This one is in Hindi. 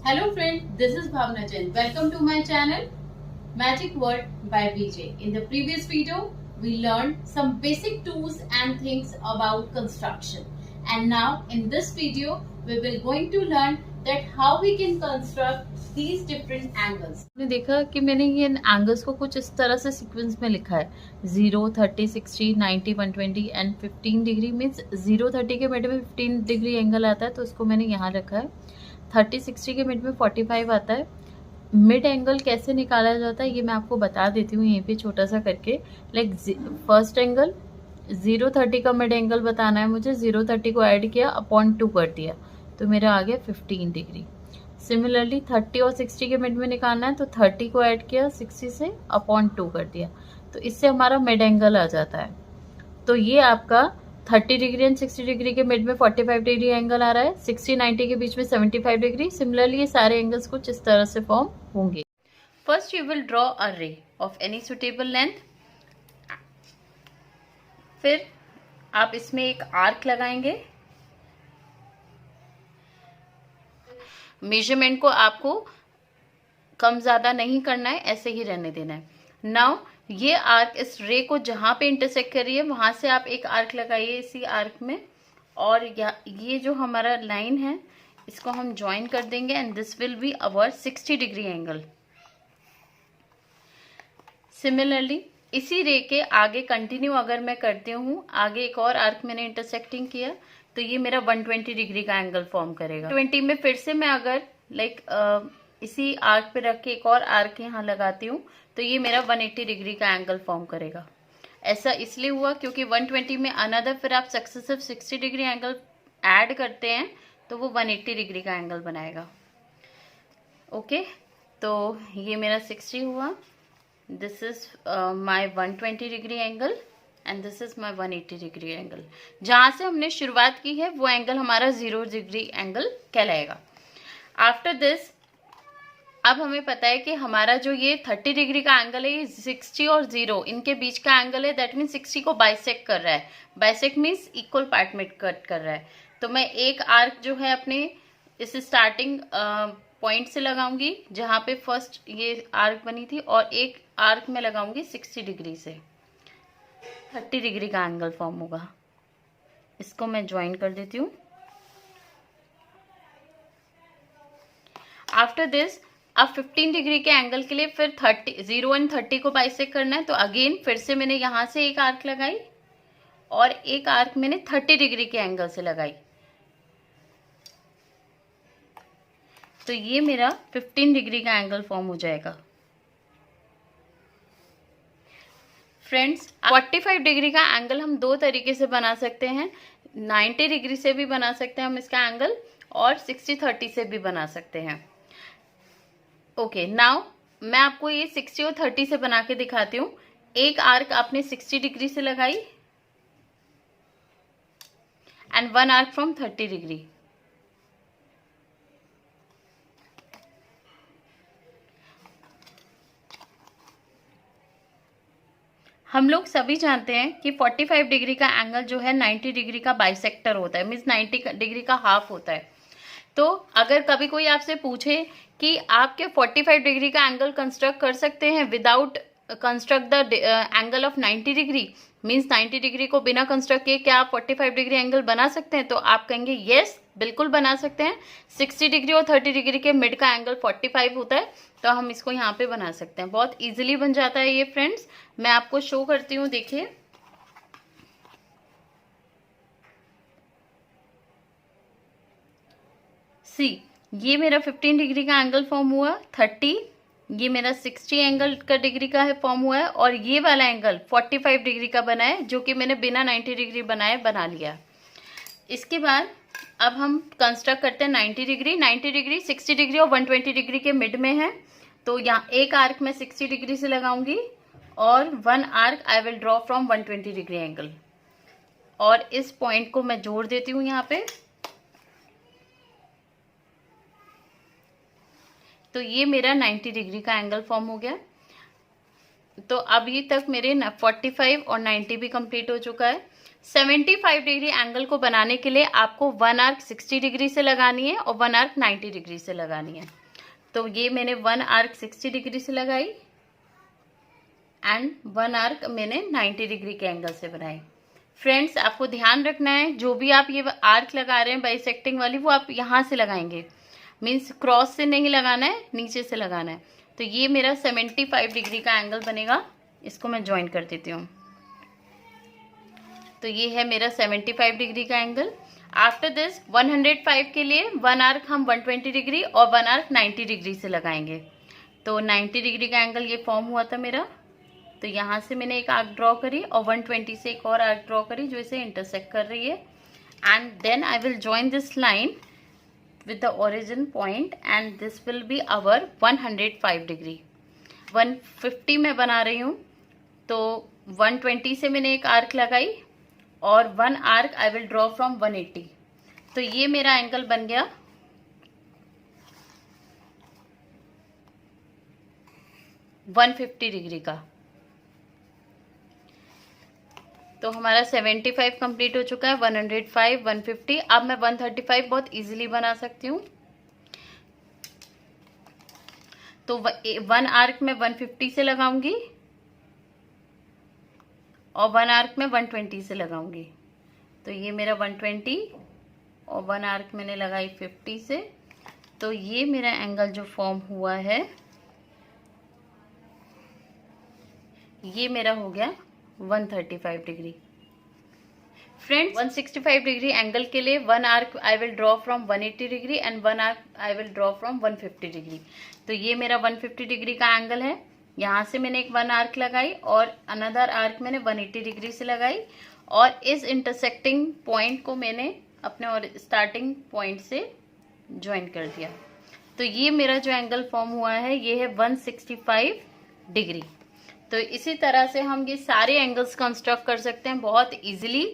Hello friend, this is Bhavna Jain. Welcome to my channel Magic Word by BJ. In the previous video, we learned some basic tools and things about construction. And now in this video, we will going to learn that how we can construct these different angles. आपने देखा कि मैंने ये एंगल्स को कुछ इस तरह से सीक्वेंस में लिखा है 0, 30, 60, 90, 120 एंड 15 डिग्री मीन्स 0, 30 के मिड में 15 डिग्री एंगल आता है, तो इसको मैंने यहाँ रखा है। 30, 60 के मिड में 45 आता है। मिड एंगल कैसे निकाला जाता है ये मैं आपको बता देती हूँ यहीं पे छोटा सा करके। लाइक फर्स्ट एंगल 0, 30 का मिड एंगल बताना है मुझे। 0, 30 को ऐड किया अपॉन 2 कर दिया तो मेरा आ गया 15 डिग्री। सिमिलरली 30 और 60 के मिड में निकालना है तो 30 को ऐड किया 60 से अपॉन 2 कर दिया तो इससे हमारा मिड एंगल आ जाता है। तो ये आपका 30 डिग्री एंड 60 डिग्री के मिड में 45 डिग्री एंगल आ रहा है। 60, 90 के बीच में 75 डिग्री। सिमिलरली ये सारे एंगल्स कुछ इस तरह से फॉर्म होंगे। First you will draw a ray of any suitable length. फिर आप इसमें एक आर्क लगाएंगे। मेजरमेंट को आपको कम ज्यादा नहीं करना है, ऐसे ही रहने देना है। नाउ ये आर्क इस रे को जहां पे इंटरसेक्ट कर रही है वहां से आप एक आर्क लगाइए इसी आर्क में, और ये जो हमारा लाइन है इसको हम ज्वाइन कर देंगे and this will be our 60 degree angle. Similarly इसी रे के आगे कंटिन्यू अगर मैं करती हूँ, आगे एक और आर्क मैंने इंटरसेक्टिंग किया तो ये मेरा 120 डिग्री का एंगल फॉर्म करेगा। 20 में फिर से मैं अगर इसी आर्क पे रख के एक और आर्क यहाँ लगाती हूँ तो ये मेरा 180 डिग्री का एंगल फॉर्म करेगा। ऐसा इसलिए हुआ क्योंकि 120 में अनदर फिर आप सक्सेसिव 60 डिग्री एंगल ऐड करते हैं तो वो 180 डिग्री का एंगल बनाएगा। ओके, तो ये मेरा 60 हुआ। This is my 120 degree angle and this is my 180 degree angle. जहां से हमने शुरुआत की है वो एंगल हमारा 0 डिग्री एंगल कहलाएगा। आफ्टर दिस अब हमें पता है कि हमारा जो ये 30 डिग्री का एंगल है ये 60 और 0 इनके बीच का एंगल है। दैट मीन्स 60 को बाइसेक्ट कर रहा है। बाइसेक्ट मीन्स इक्वल पार्ट में कट कर रहा है। तो मैं एक आर्क जो है अपने इस स्टार्टिंग पॉइंट से लगाऊंगी जहां पे फर्स्ट ये आर्क बनी थी, और एक आर्क में लगाऊंगी 60 डिग्री से। 30 डिग्री का एंगल फॉर्म होगा। इसको मैं ज्वाइन कर देती हूँ। आफ्टर दिस अब 15 डिग्री के एंगल के लिए फिर 0 एंड 30 को बाइसेक्ट करना है तो अगेन फिर से मैंने यहां से एक आर्क लगाई और एक आर्क मैंने 30 डिग्री के एंगल से लगाई। तो ये मेरा 15 डिग्री का एंगल फॉर्म हो जाएगा। फ्रेंड्स, 45 डिग्री का एंगल हम दो तरीके से बना सकते हैं। 90 डिग्री से भी बना सकते हैं हम इसका एंगल, और 60-30 से भी बना सकते हैं। ओके, नाउ मैं आपको ये 60 और 30 से बना के दिखाती हूँ। एक आर्क आपने 60 डिग्री से लगाई and one arc from 30 degree. हम लोग सभी जानते हैं कि 45 डिग्री का एंगल जो है 90 डिग्री का बाइसेक्टर होता है, मीन्स 90 डिग्री का हाफ होता है। तो अगर कभी कोई आपसे पूछे कि आप क्या 45 डिग्री का एंगल कंस्ट्रक्ट कर सकते हैं without construct the angle of 90 degree, means 90 degree को बिना कंस्ट्रक्ट किए क्या आप 45 डिग्री एंगल बना सकते हैं, तो आप कहेंगे यस, बिल्कुल बना सकते हैं। 60 डिग्री और 30 डिग्री के मिड का एंगल 45 होता है तो हम इसको यहाँ पे बना सकते हैं। बहुत इजीली बन जाता है ये फ्रेंड्स। मैं आपको शो करती हूँ, देखिए। सी, ये मेरा 15 डिग्री का एंगल फॉर्म हुआ। 30, ये मेरा 60 एंगल का डिग्री का है फॉर्म हुआ है, और ये वाला एंगल 45 डिग्री का बना है जो कि मैंने बिना 90 डिग्री बनाए बना लिया। इसके बाद अब हम कंस्ट्रक्ट करते हैं 90 डिग्री। 90 डिग्री 60 डिग्री और 120 डिग्री के मिड में है, तो यहाँ एक आर्क मैं 60 डिग्री से लगाऊंगी और one arc I will draw from 120 degree angle, और इस पॉइंट को मैं जोड़ देती हूँ यहाँ पे। तो ये मेरा 90 डिग्री का एंगल फॉर्म हो गया। तो अभी तक मेरे 45 और 90 भी कंप्लीट हो चुका है। 75 डिग्री एंगल को बनाने के लिए आपको 1 आर्क 60 डिग्री से लगानी है और 1 आर्क 90 डिग्री से लगानी है। तो ये मैंने 1 आर्क 60 डिग्री से लगाई एंड 1 आर्क मैंने 90 डिग्री के एंगल से बनाई। फ्रेंड्स, आपको ध्यान रखना है, जो भी आप ये आर्क लगा रहे हैं बाइसेक्टिंग वाली, वो आप यहाँ से लगाएंगे, मीन्स क्रॉस से नहीं लगाना है, नीचे से लगाना है। तो ये मेरा 75 डिग्री का एंगल बनेगा। इसको मैं ज्वाइन कर देती हूँ। तो ये है मेरा 75 डिग्री का एंगल। आफ्टर दिस 105 के लिए 1 आर्क हम 120 डिग्री और 1 आर्क 90 डिग्री से लगाएंगे। तो 90 डिग्री का एंगल ये फॉर्म हुआ था मेरा। तो यहाँ से मैंने एक आर्क ड्रॉ करी और 120 से एक और आर्क ड्रॉ करी जो इसे इंटरसेक्ट कर रही है। And then I will join this line with the origin point and this will be our 105 degree. 150 में बना रही हूँ, तो 120 से मैंने एक आर्क लगाई और 1 arc I will draw from 180। तो ये मेरा एंगल बन गया 150 डिग्री का। तो हमारा 75 कंप्लीट हो चुका है, 105, 150। अब मैं 135 बहुत इजीली बना सकती हूँ। तो 1 आर्क में 150 से लगाऊंगी और 1 आर्क में 120 से लगाऊंगी। तो ये मेरा 120 और 1 आर्क मैंने लगाई 50 से। तो ये मेरा एंगल जो फॉर्म हुआ है ये मेरा हो गया 135 डिग्री। फ्रेंड्स, 165 डिग्री एंगल के लिए 1 arc I will draw from 180 degree and 1 arc I will draw from 150 degree. तो ये मेरा 150 डिग्री का एंगल है। यहाँ से मैंने एक 1 आर्क लगाई और अनदर आर्क मैंने 180 डिग्री से लगाई और इस इंटरसेक्टिंग पॉइंट को मैंने अपने और स्टार्टिंग पॉइंट से ज्वाइन कर दिया। तो ये मेरा जो एंगल फॉर्म हुआ है ये है 165 डिग्री। तो इसी तरह से हम ये सारे एंगल्स कंस्ट्रक्ट कर सकते हैं बहुत इजीली।